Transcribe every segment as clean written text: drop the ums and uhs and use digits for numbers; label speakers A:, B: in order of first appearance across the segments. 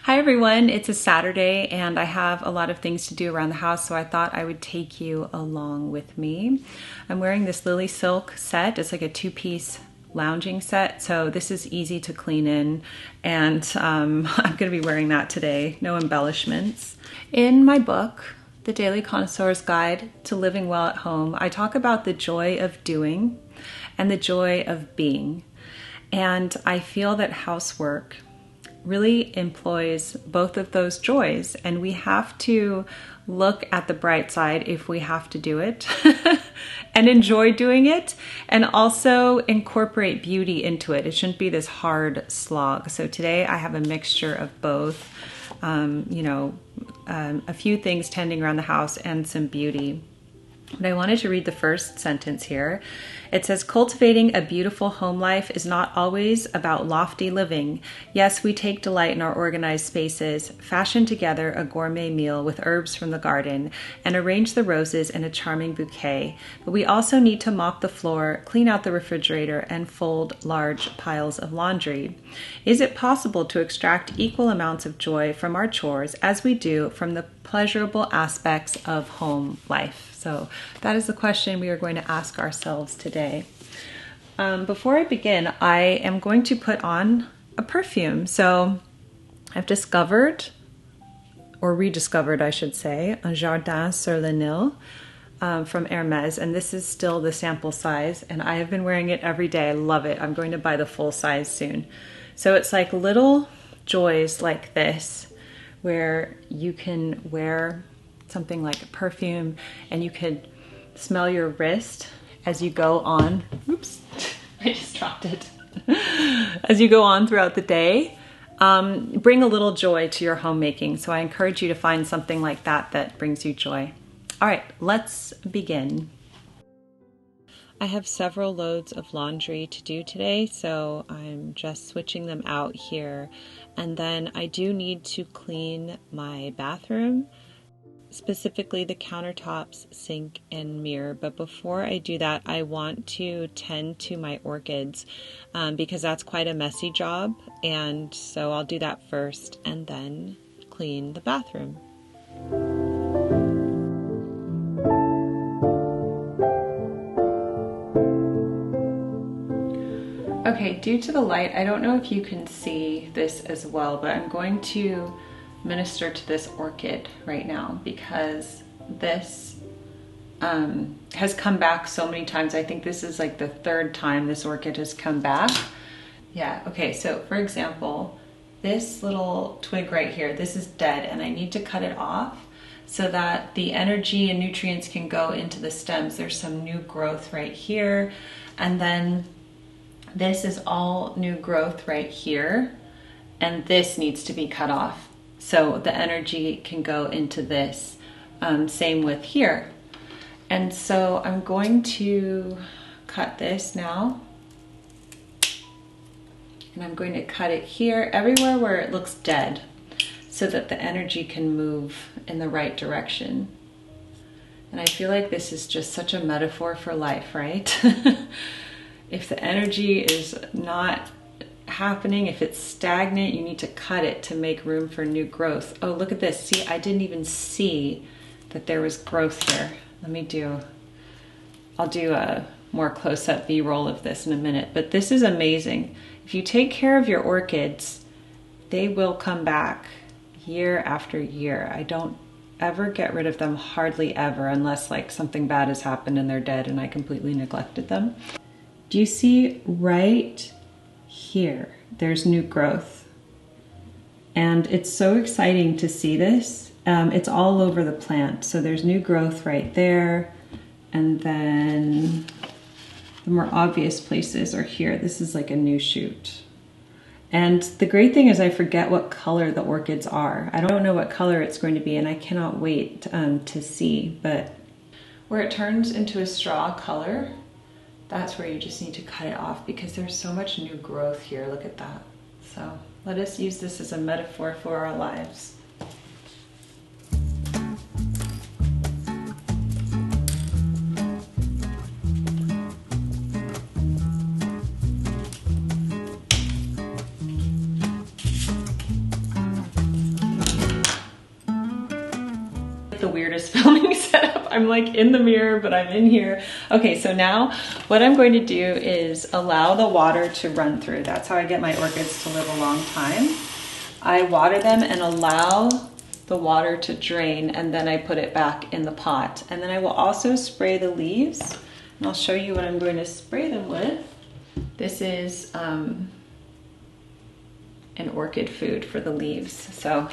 A: Hi everyone, it's a Saturday and I have a lot of things to do around the house, so I thought I would take you along with me. I'm wearing this Lily Silk set. It's like a two-piece lounging set, so this is easy to clean in, and I'm going to be wearing that today. No embellishments. In my book, The Daily Connoisseur's Guide to Living Well at Home, I talk about the joy of doing and the joy of being. And I feel that housework really employs both of those joys, and we have to look at the bright side if we have to do it and enjoy doing it, and also incorporate beauty into it. It shouldn't be this hard slog. So today I have a mixture of both, a few things tending around the house and some beauty. But I wanted to read the first sentence here. It says, cultivating a beautiful home life is not always about lofty living. Yes, we take delight in our organized spaces, fashion together a gourmet meal with herbs from the garden, and arrange the roses in a charming bouquet. But we also need to mop the floor, clean out the refrigerator, and fold large piles of laundry. Is it possible to extract equal amounts of joy from our chores as we do from the pleasurable aspects of home life? So that is the question we are going to ask ourselves today. Before I begin, I am going to put on a perfume. So I've discovered, or rediscovered I should say, un Jardin sur le Nil from Hermes, and this is still the sample size, and I have been wearing it every day. I love it. I'm going to buy the full size soon. So it's like little joys like this where you can wear something like a perfume and you could smell your wrist as you go on. Oops, I just dropped it. As you go on throughout the day, bring a little joy to your homemaking. So I encourage you to find something like that that brings you joy. All right, let's begin. I have several loads of laundry to do today, so I'm just switching them out here. And then I do need to clean my bathroom, specifically the countertops, sink, and mirror. But before I do that, I want to tend to my orchids because that's quite a messy job. And so I'll do that first and then clean the bathroom. Okay, due to the light, I don't know if you can see this as well, but I'm going to minister to this orchid right now because this has come back so many times. I think this is like the third time this orchid has come back. Yeah, okay, so for example, this little twig right here, this is dead and I need to cut it off so that the energy and nutrients can go into the stems. There's some new growth right here, and then this is all new growth right here, and this needs to be cut off so the energy can go into this. Same with here. And so I'm going to cut this now, and I'm going to cut it here, everywhere where it looks dead, so that the energy can move in the right direction. And I feel like this is just such a metaphor for life, right? If the energy is not happening, if it's stagnant, you need to cut it to make room for new growth. Oh, look at this. See, I didn't even see that there was growth here. I'll do a more close-up B-roll of this in a minute, but this is amazing. If you take care of your orchids, they will come back year after year. I don't ever get rid of them, hardly ever, unless like something bad has happened and they're dead and I completely neglected them. Do you see right here? There's new growth. And it's so exciting to see this. It's all over the plant. So there's new growth right there. And then the more obvious places are here. This is like a new shoot. And the great thing is I forget what color the orchids are. I don't know what color it's going to be, and I cannot wait to see. But where it turns into a straw color, that's where you just need to cut it off because there's so much new growth here. Look at that. So let us use this as a metaphor for our lives. the weirdest filming setup. I'm like in the mirror, but I'm in here. Okay, so now what I'm going to do is allow the water to run through. That's how I get my orchids to live a long time. I water them and allow the water to drain, and then I put it back in the pot. And then I will also spray the leaves, and I'll show you what I'm going to spray them with. This is an orchid food for the leaves. So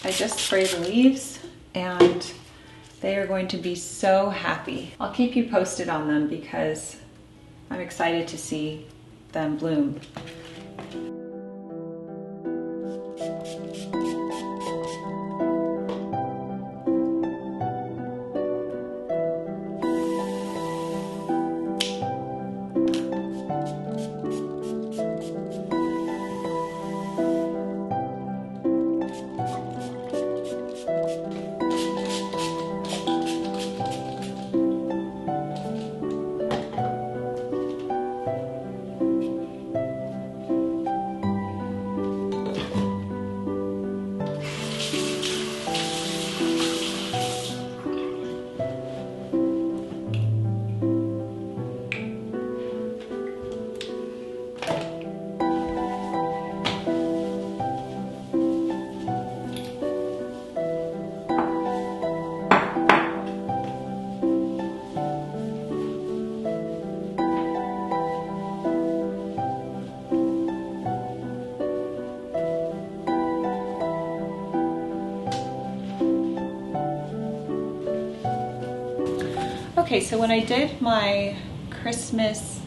A: I just spray the leaves and they are going to be so happy. I'll keep you posted on them because I'm excited to see them bloom. Okay, so when I did my Christmas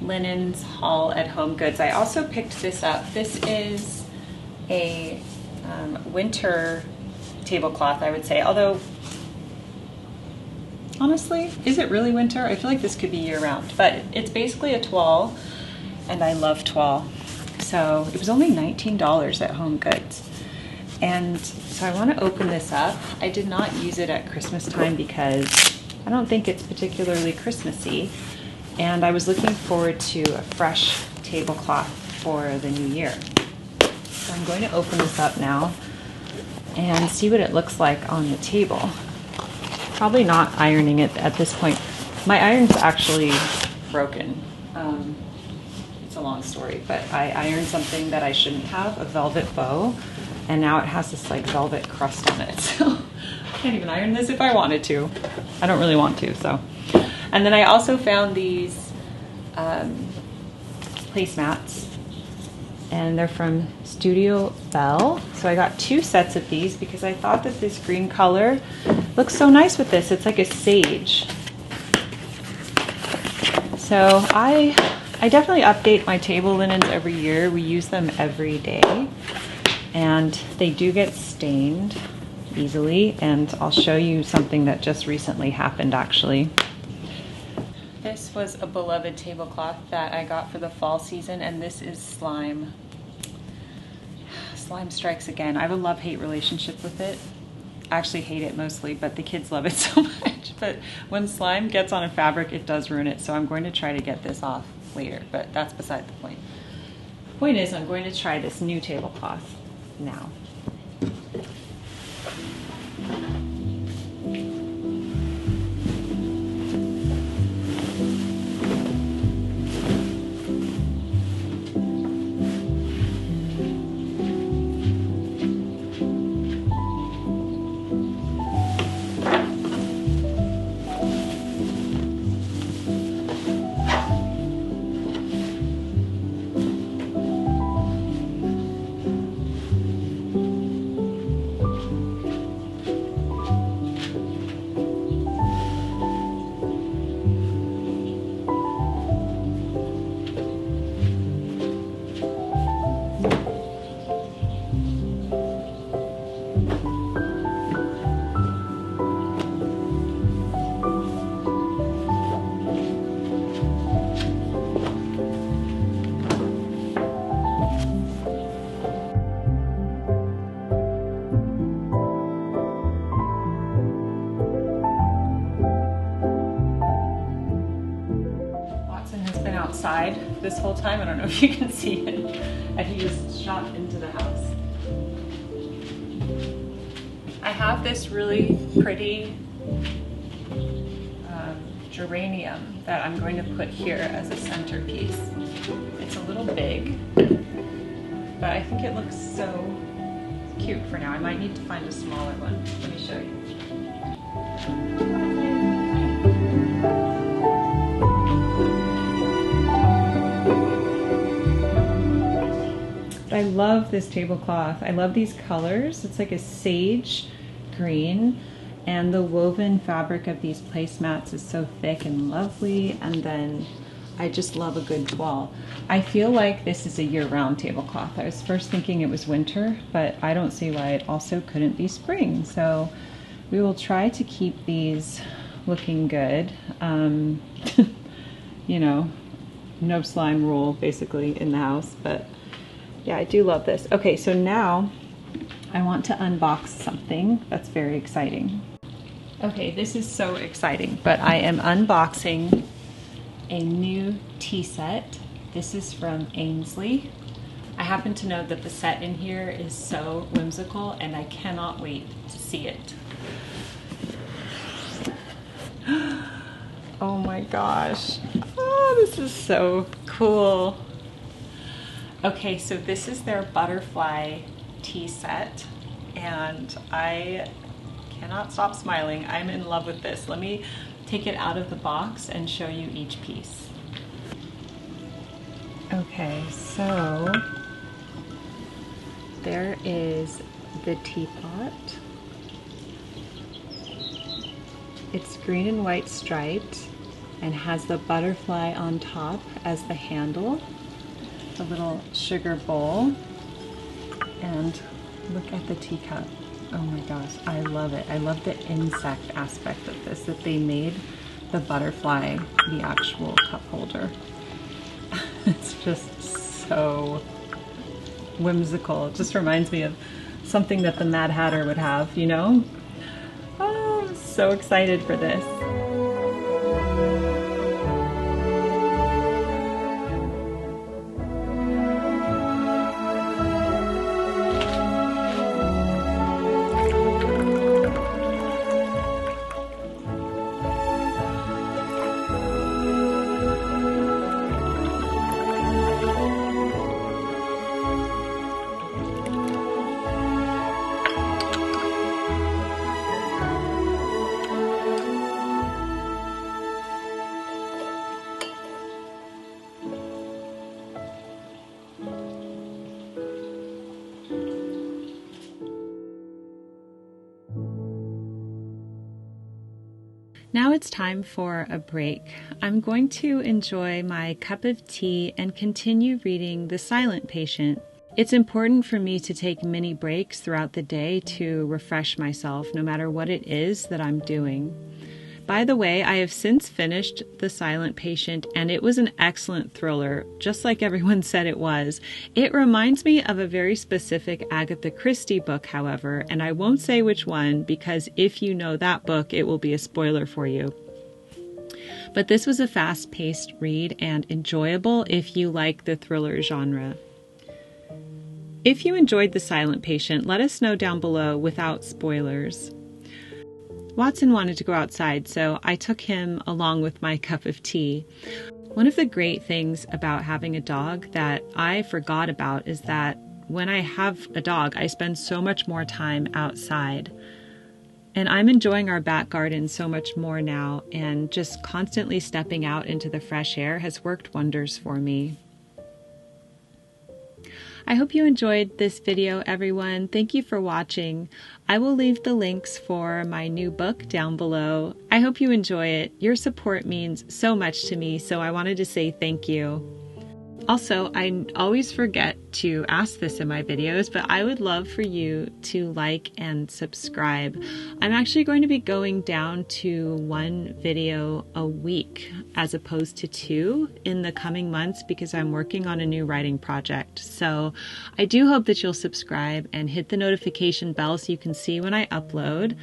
A: linens haul at HomeGoods, I also picked this up. This is a winter tablecloth, I would say, although honestly, is it really winter? I feel like this could be year-round, but it's basically a toile, and I love toile. So it was only $19 at HomeGoods. And so I want to open this up. I did not use it at Christmas time because I don't think it's particularly Christmassy, and I was looking forward to a fresh tablecloth for the new year. So I'm going to open this up now and see what it looks like on the table. Probably not ironing it at this point. My iron's actually broken. It's a long story, but I ironed something that I shouldn't have, a velvet bow, and now it has this like velvet crust on it. So I can't even iron this if I wanted to. I don't really want to, so. And then I also found these placemats, and they're from Studio Belle. So I got 2 sets of these because I thought that this green color looks so nice with this. It's like a sage. So I definitely update my table linens every year. We use them every day, and they do get stained easily, and I'll show you something that just recently happened actually. This was a beloved tablecloth that I got for the fall season, and this is slime. Slime strikes again. I have a love-hate relationship with it. I actually hate it mostly, but the kids love it so much. But when slime gets on a fabric, it does ruin it, so I'm going to try to get this off later, but that's beside the point. The point is, I'm going to try this new tablecloth now. Outside this whole time. I don't know if you can see it. And he just shot into the house. I have this really pretty geranium that I'm going to put here as a centerpiece. It's a little big, but I think it looks so cute for now. I might need to find a smaller one. Let me show you. I love this tablecloth. I love these colors. It's like a sage green, and the woven fabric of these placemats is so thick and lovely, and then I just love a good toile. I feel like this is a year-round tablecloth. I was first thinking it was winter, but I don't see why it also couldn't be spring. So we will try to keep these looking good. You know, no slime rule basically in the house, but yeah, I do love this. Okay, so now I want to unbox something that's very exciting. Okay, this is so exciting, but I am unboxing a new tea set. This is from Ainsley. I happen to know that the set in here is so whimsical, and I cannot wait to see it. Oh my gosh. Oh, this is so cool. Okay, so this is their butterfly tea set, and I cannot stop smiling. I'm in love with this. Let me take it out of the box and show you each piece. Okay, so there is the teapot. It's green and white striped and has the butterfly on top as the handle. A little sugar bowl, and look at the teacup. Oh my gosh, I love it. I love the insect aspect of this, that they made the butterfly the actual cup holder. It's just so whimsical. It just reminds me of something that the Mad Hatter would have, you know? Oh, I'm so excited for this. Now it's time for a break. I'm going to enjoy my cup of tea and continue reading The Silent Patient. It's important for me to take mini breaks throughout the day to refresh myself, no matter what it is that I'm doing. By the way, I have since finished The Silent Patient, and it was an excellent thriller, just like everyone said it was. It reminds me of a very specific Agatha Christie book, however, and I won't say which one, because if you know that book, it will be a spoiler for you. But this was a fast-paced read and enjoyable if you like the thriller genre. If you enjoyed The Silent Patient, let us know down below without spoilers. Watson wanted to go outside, so I took him along with my cup of tea. One of the great things about having a dog that I forgot about is that when I have a dog, I spend so much more time outside. And I'm enjoying our back garden so much more now, and just constantly stepping out into the fresh air has worked wonders for me. I hope you enjoyed this video, everyone. Thank you for watching. I will leave the links for my new book down below. I hope you enjoy it. Your support means so much to me, so I wanted to say thank you. Also, I always forget to ask this in my videos, but I would love for you to like and subscribe. I'm actually going to be going down to 1 video a week as opposed to 2 in the coming months because I'm working on a new writing project. So I do hope that you'll subscribe and hit the notification bell so you can see when I upload.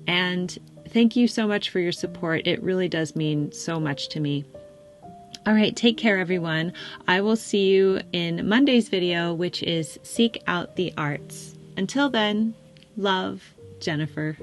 A: And thank you so much for your support. It really does mean so much to me. All right, take care, everyone. I will see you in Monday's video, which is Seek Out the Arts. Until then, love. Jennifer.